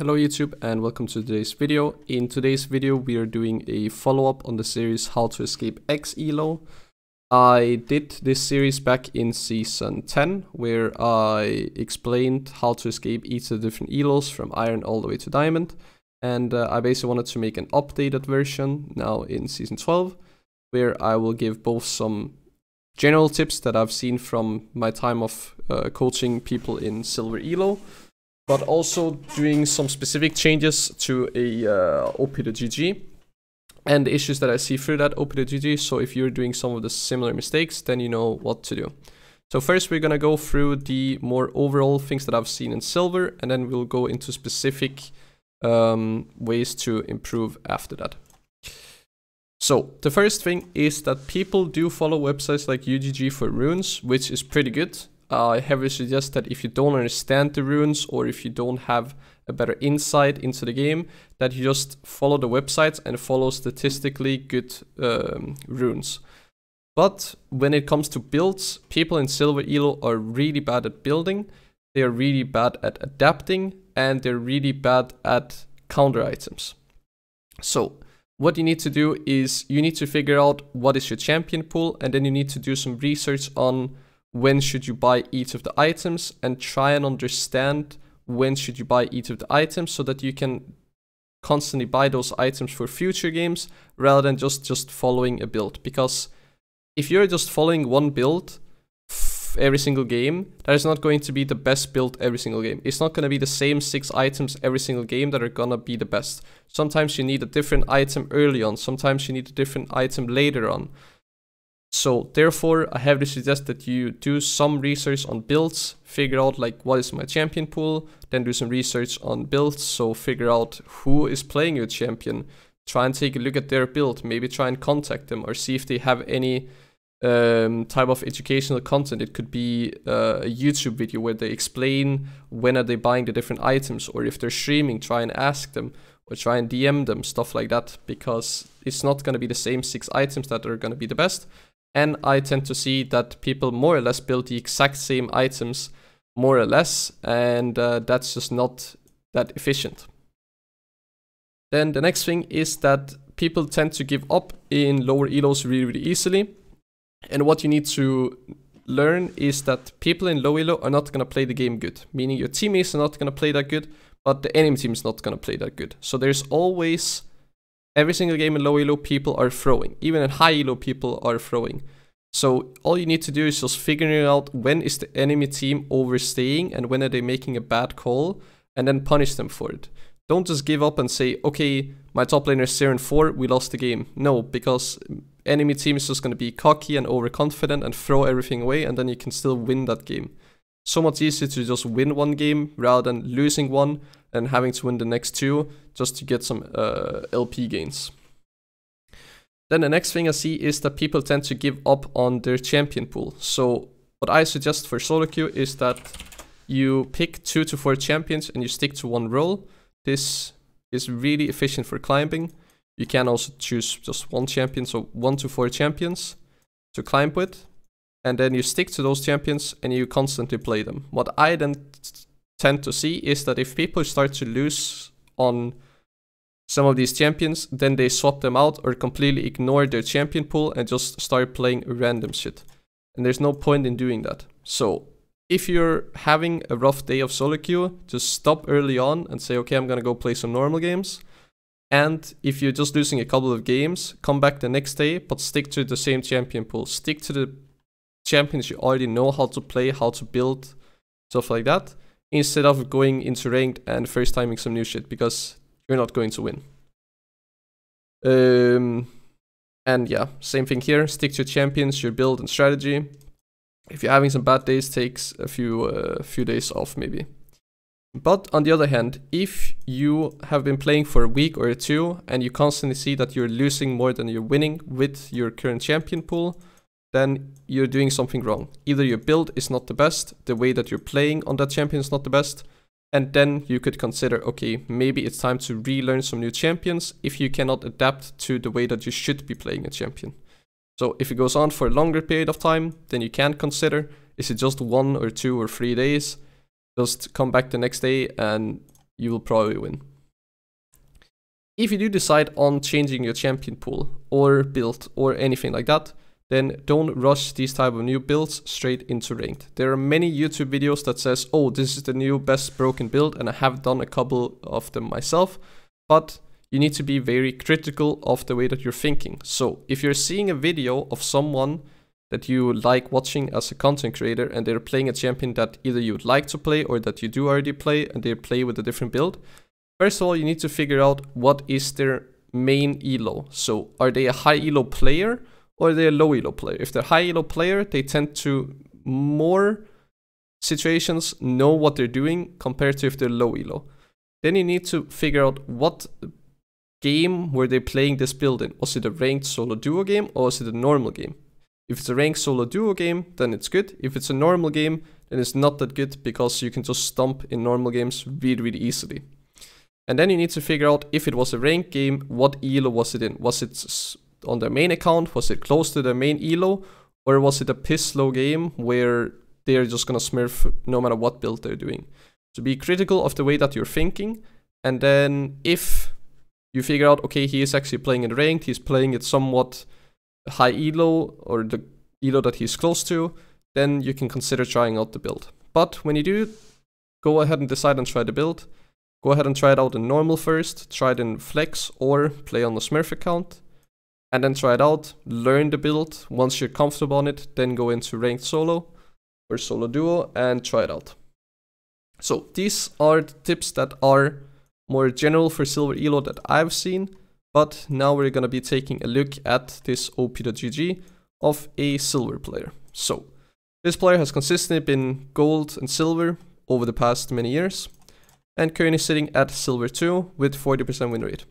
Hello YouTube and welcome to today's video. In today's video we are doing a follow-up on the series How to Escape X Elo. I did this series back in season 10 where I explained how to escape each of the different Elos from Iron all the way to Diamond, and I basically wanted to make an updated version now in season 12 where I will give both some general tips that I've seen from my time of coaching people in Silver Elo, but also doing some specific changes to a OP to GG and the issues that I see through that OP to GG. So if you're doing some of the similar mistakes, then you know what to do. So first we're gonna go through the more overall things that I've seen in Silver, and then we'll go into specific ways to improve after that. So the first thing is that people do follow websites like UGG for runes, which is pretty good. I heavily suggest that if you don't understand the runes or if you don't have a better insight into the game, that you just follow the websites and follow statistically good runes. But when it comes to builds, people in Silver Elo are really bad at building, they are really bad at adapting, and they're really bad at counter items. So what you need to do is you need to figure out what is your champion pool, and then you need to do some research on when should you buy each of the items, and try and understand when should you buy each of the items so that you can constantly buy those items for future games rather than just following a build. Because if you're just following one build every single game, that is not going to be the best build every single game. It's not going to be the same 6 items every single game that are gonna be the best. Sometimes you need a different item early on, sometimes you need a different item later on. So therefore, I heavily suggest that you do some research on builds, figure out like what is my champion pool, then do some research on builds, so figure out who is playing your champion, try and take a look at their build, maybe try and contact them or see if they have any type of educational content. It could be a YouTube video where they explain when are they buying the different items, or if they're streaming, try and ask them or try and DM them, stuff like that, because it's not going to be the same 6 items that are going to be the best. And I tend to see that people more or less build the exact same items, more or less, and that's just not that efficient. Then the next thing is that people tend to give up in lower elos really easily. And what you need to learn is that people in low elo are not going to play the game good, meaning your teammates are not going to play that good, but the enemy team is not going to play that good. So there's always, every single game in low elo people are throwing, even in high elo people are throwing. So all you need to do is just figuring out when is the enemy team overstaying and when are they making a bad call, and then punish them for it. Don't just give up and say, okay, my top laner is 0-4, we lost the game. No, because enemy team is just going to be cocky and overconfident and throw everything away, and then you can still win that game. So much easier to just win one game rather than losing one and having to win the next 2 just to get some LP gains. Then the next thing I see is that people tend to give up on their champion pool. So what I suggest for soloQ is that you pick 2 to 4 champions and you stick to one role. This is really efficient for climbing. You can also choose just one champion, so 1 to 4 champions to climb with. And then you stick to those champions and you constantly play them. What I then tend to see is that if people start to lose on some of these champions, then they swap them out or completely ignore their champion pool and just start playing random shit. And there's no point in doing that. So if you're having a rough day of soloQ, just stop early on and say, okay, I'm gonna go play some normal games. And if you're just losing a couple of games, come back the next day, but stick to the same champion pool. Stick to the champions you already know how to play, how to build, stuff like that, instead of going into ranked and first timing some new shit, because you're not going to win. And yeah, same thing here. Stick to your champions, your build and strategy. If you're having some bad days, takes a few days off maybe. But on the other hand, if you have been playing for a week or 2 and you constantly see that you're losing more than you're winning with your current champion pool, then you're doing something wrong. Either your build is not the best, the way that you're playing on that champion is not the best, and then you could consider, okay, maybe it's time to relearn some new champions if you cannot adapt to the way that you should be playing a champion. So if it goes on for a longer period of time, then you can consider, is it just 1 or 2 or 3 days? Just come back the next day and you will probably win. If you do decide on changing your champion pool or build or anything like that, then don't rush these type of new builds straight into ranked. There are many YouTube videos that says, oh, this is the new best broken build, and I have done a couple of them myself, but you need to be very critical of the way that you're thinking. So if you're seeing a video of someone that you like watching as a content creator and they're playing a champion that either you would like to play or that you do already play and they play with a different build, first of all, you need to figure out what is their main elo. So are they a high elo player or are they a low elo player? If they're high elo player, they tend to more situations know what they're doing compared to if they're low elo. Then you need to figure out what game were they playing this build in. Was it a ranked solo duo game or was it a normal game? If it's a ranked solo duo game, then it's good. If it's a normal game, then it's not that good because you can just stomp in normal games really easily. And then you need to figure out if it was a ranked game, what elo was it in? Was it on their main account? Was it close to their main elo? Or was it a piss low game where they're just gonna smurf no matter what build they're doing? So be critical of the way that you're thinking. And then if you figure out, okay, he is actually playing in ranked, he's playing it somewhat high elo or the elo that he's close to, then you can consider trying out the build. But when you do, go ahead and decide and try the build. Go ahead and try it out in normal first, try it in flex or play on the smurf account, and then try it out, learn the build. Once you're comfortable on it, then go into ranked solo or solo duo and try it out. So these are the tips that are more general for silver elo that I've seen, but now we're gonna be taking a look at this OP.GG of a silver player. So this player has consistently been gold and silver over the past many years, and currently sitting at silver 2 with 40% win rate,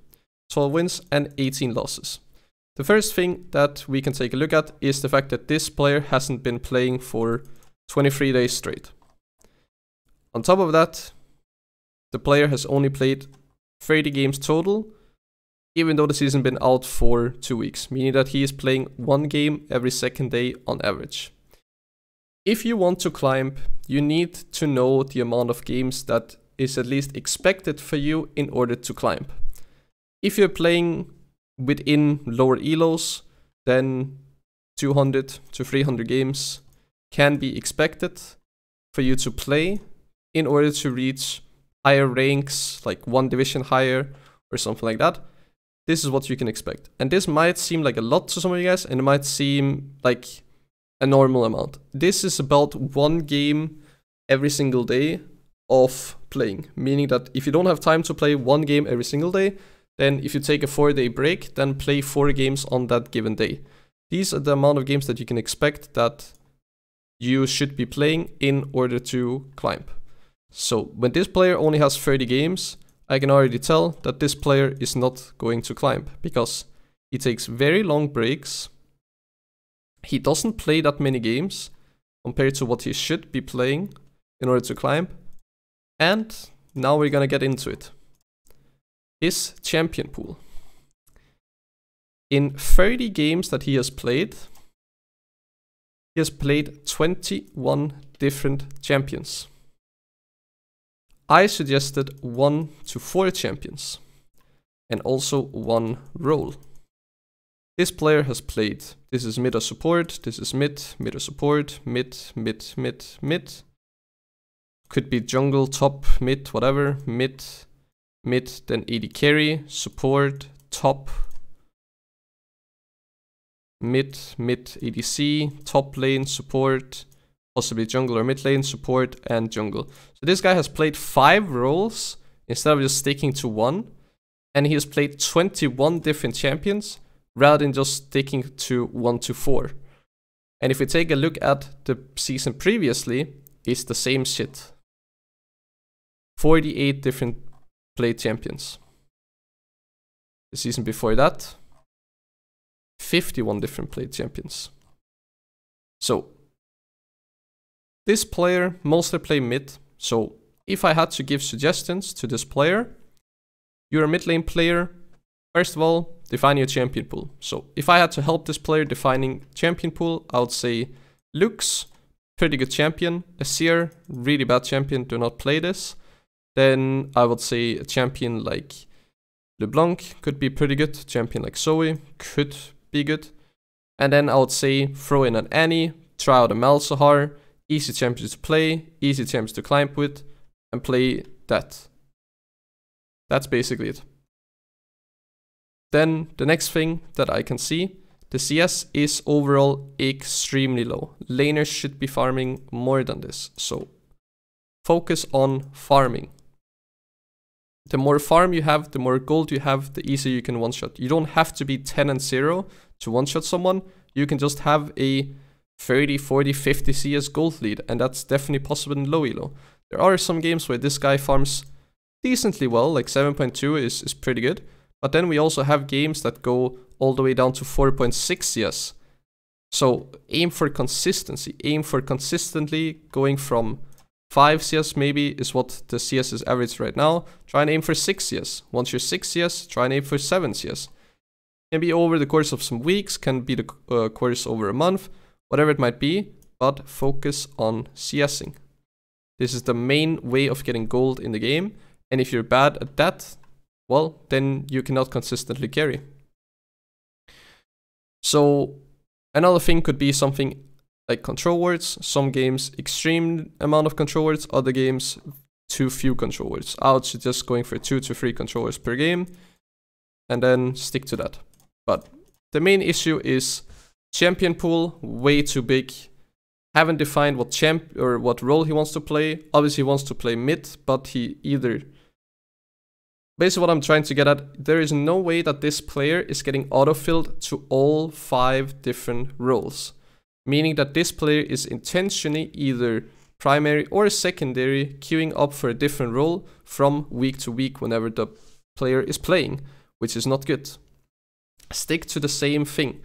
12 wins and 18 losses. The first thing that we can take a look at is the fact that this player hasn't been playing for 23 days straight. On top of that, the player has only played 30 games total, even though the season has been out for 2 weeks, meaning that he is playing 1 game every second day on average. If you want to climb, you need to know the amount of games that is at least expected for you in order to climb. If you're playing within lower elos, then 200 to 300 games can be expected for you to play in order to reach higher ranks, like 1 division higher or something like that. This is what you can expect. And this might seem like a lot to some of you guys, and it might seem like a normal amount. This is about 1 game every single day of playing, meaning that if you don't have time to play 1 game every single day, then if you take a 4-day break, then play 4 games on that given day. These are the amount of games that you can expect that you should be playing in order to climb. So when this player only has 30 games, I can already tell that this player is not going to climb because he takes very long breaks. He doesn't play that many games compared to what he should be playing in order to climb. And now we're gonna get into it. His champion pool. In 30 games that he has played 21 different champions. I suggested 1 to 4 champions and also 1 role. This player has played, this is mid or support, this is mid or support, mid. Could be jungle, top, mid, whatever, mid, then AD carry, support, top, mid, ADC, top lane, support, possibly jungle or mid lane, support, and jungle. So this guy has played 5 roles instead of just sticking to 1, and he has played 21 different champions rather than just sticking to 1 to 4. And if we take a look at the season previously, it's the same shit. 48 different played champions. The season before that, 51 different played champions. So this player mostly play mid. So if I had to give suggestions to this player, you're a mid lane player. First of all, define your champion pool. So if I had to help this player defining champion pool, I would say Lux, pretty good champion. Azir, really bad champion, do not play this. then I would say a champion like LeBlanc could be pretty good. Champion like Zoe could be good. And then I would say throw in an Annie, try out a Malzahar, easy champions to play, easy champions to climb with, and play that. That's basically it. Then the next thing that I can see, the CS is overall extremely low. Laners should be farming more than this. So focus on farming. The more farm you have, the more gold you have, the easier you can one-shot. You don't have to be 10-0 to one-shot someone. You can just have a 30, 40, 50 CS gold lead, and that's definitely possible in low elo. There are some games where this guy farms decently well, like 7.2 is pretty good. But then we also have games that go all the way down to 4.6 CS. So aim for consistency. Aim for consistently going from 5 CS maybe is what the CS is average right now. Try and aim for 6 CS. Once you're 6 CS, try and aim for 7 CS. Can be over the course of some weeks, can be the course over a month, whatever it might be, but focus on CSing. This is the main way of getting gold in the game, and if you're bad at that, well, then you cannot consistently carry. So another thing could be something like control words. Some games extreme amount of control words, other games too few control words. I would suggest going for 2 to 3 control words per game and then stick to that. But the main issue is champion pool, way too big. Haven't defined what champ or what role he wants to play. Obviously he wants to play mid, but he either... Basically what I'm trying to get at, there is no way that this player is getting autofilled to all 5 different roles. Meaning that this player is intentionally either primary or secondary queuing up for a different role from week to week whenever the player is playing, which is not good. Stick to the same thing.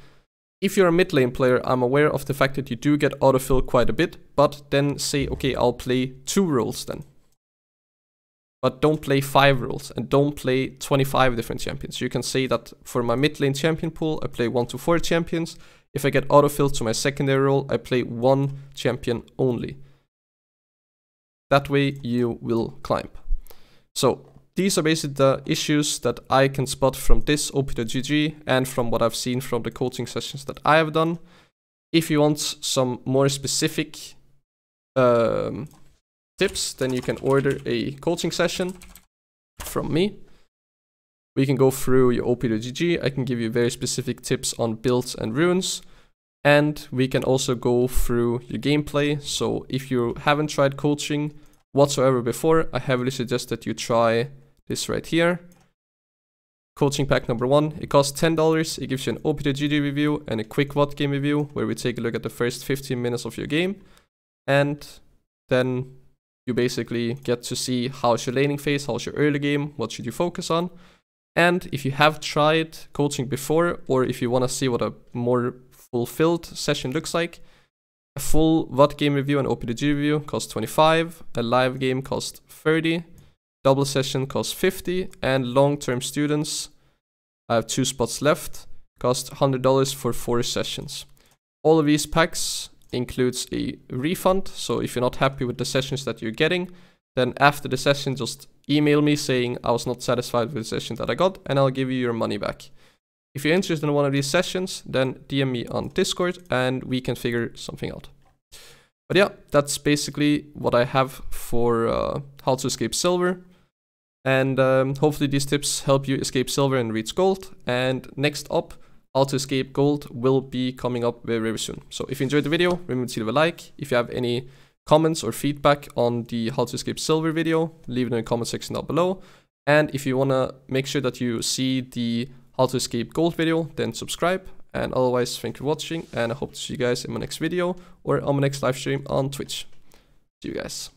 If you're a mid lane player, I'm aware of the fact that you do get autofill quite a bit, but then say, okay, I'll play 2 roles then. But don't play 5 roles and don't play 25 different champions. You can say that for my mid lane champion pool, I play 1 to 4 champions. If I get autofilled to my secondary role, I play 1 champion only. That way you will climb. So these are basically the issues that I can spot from this op.gg and from what I've seen from the coaching sessions that I have done. If you want some more specific tips, then you can order a coaching session from me. We can go through your op.gg. I can give you very specific tips on builds and runes. And we can also go through your gameplay. So if you haven't tried coaching whatsoever before, I heavily suggest that you try this right here. Coaching pack number 1. It costs $10. It gives you an op.gg review and a quick VOD game review where we take a look at the first 15 minutes of your game. And then you basically get to see how's your laning phase, how's your early game, what should you focus on. And if you have tried coaching before, or if you want to see what a more fulfilled session looks like, a full VOD game review and op.gg review costs 25, a live game costs 30, double session costs 50, and long-term students, I have 2 spots left, cost $100 for 4 sessions. All of these packs includes a refund, so if you're not happy with the sessions that you're getting, then after the session just email me saying I was not satisfied with the session that I got, and I'll give you your money back. If you're interested in one of these sessions, then DM me on Discord and we can figure something out. But yeah, that's basically what I have for how to escape silver. And hopefully these tips help you escape silver and reach gold. And next up, how to escape gold will be coming up very, very soon. So if you enjoyed the video, remember to leave a like. If you have any comments or feedback on the how to escape silver video, leave it in the comment section down below. And if you want to make sure that you see the how to escape gold video, then subscribe. And otherwise, thank you for watching, and I hope to see you guys in my next video or on my next live stream on Twitch. See you guys.